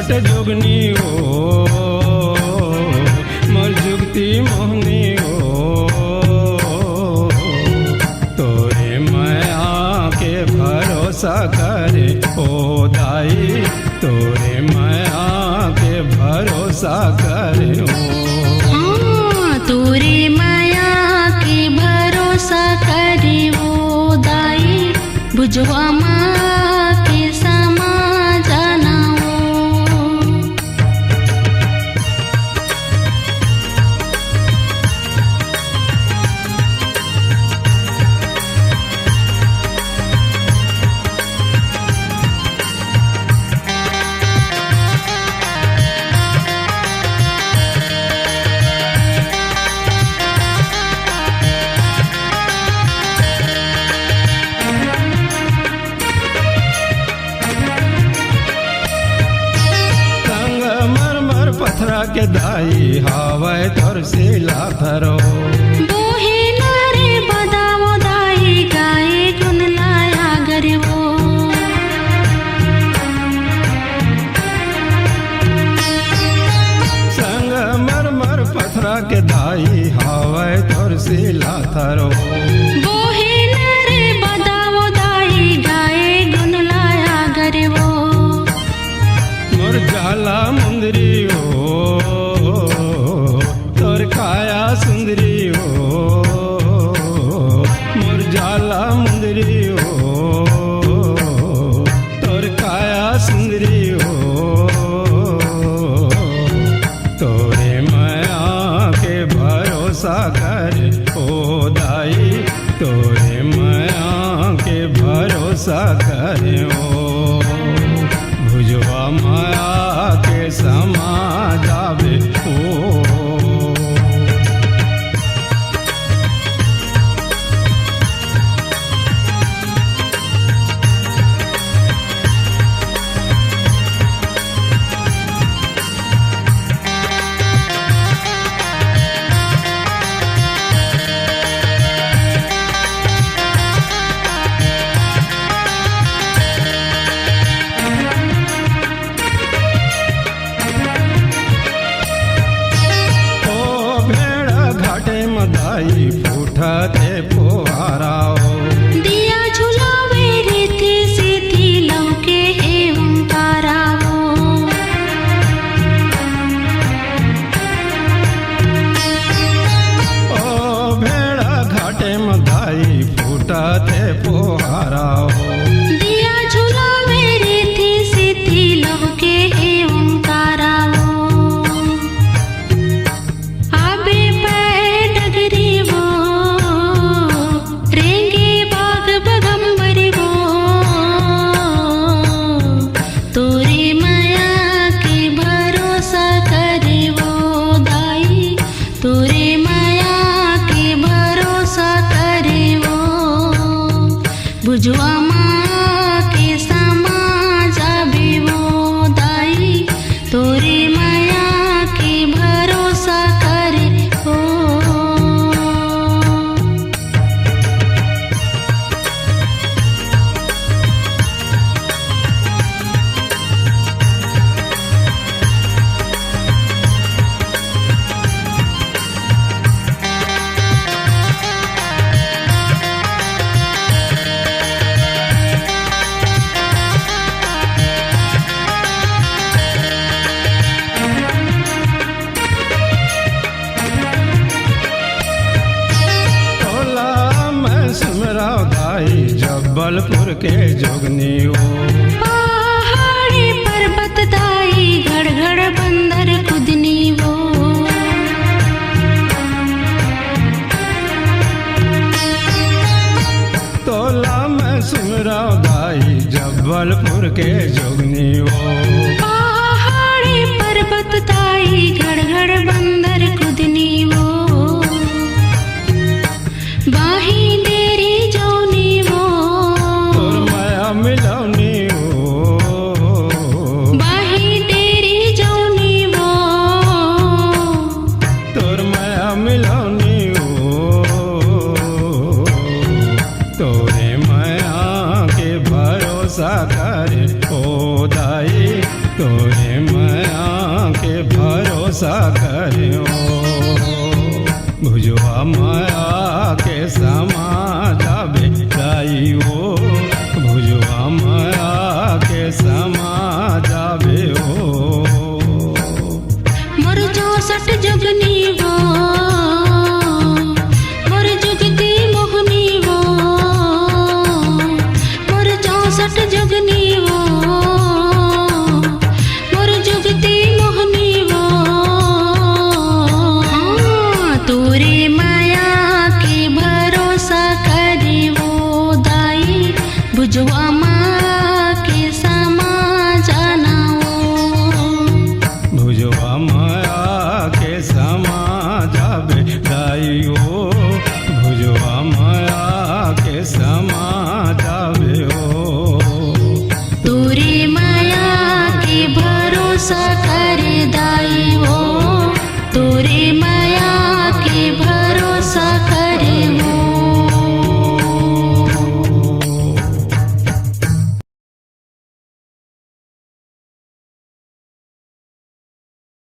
बाट जोगनी हो मोर जुगती मोहनी हो तोरे माया के भरोसा करे ओ दाई तोरे माया के भरोसा करे तोरे माया के भरोसा करे वो दाई बुझवा माँ के समा जाना पथरा के दाई हवाए तोर से लाथरो बोहे नारे बदावो दाई गाए गुन लाया गरीबो संग मर पथरा के दाई हवाए तोर से लाथरो बोहे नारे बदावो दाई गाए गुन लाया गरीबो मोर जाला मुंदरी तोर काया सुंदरी हो मोर जाला मुंदरी हो तोर काया सुंदरी हो तोरे माया के भरोसा कर ओ दाई तोरे माया के भरोसा कर भुजवा माया के समा जावे दाई फूटते पोहाराओ दिया झुलावे रीति सीधी लौके एवं ताराओ ओ भेड़ा घाटे में दाई फूटते पोहाराओ दिया झुलावे रीति सीधी लौके एवं ताराओ तोरे माया के भरोसा करे वो बुझवा माँ के समा जाबे वो दाई तोरे माया के भरोसा करे वो दाई जबलपुर के जोगनी हो पहाड़ी पर्वत दाई घड़ बंदर कुदनी वो तोला मैं सुमरा दाई जबलपुर के जोगनी हो पहाड़ी पर्वत दाई घड़ बंदर कुदनी वो बाही देरी जौनी वो तोर माया मिलौनी हो बाही देरी जौनी वो तोर माया मिलौनी हो तोरे माया के भरोसा कर ओ दाई तो भरोसा करियो भुजवा माया के सम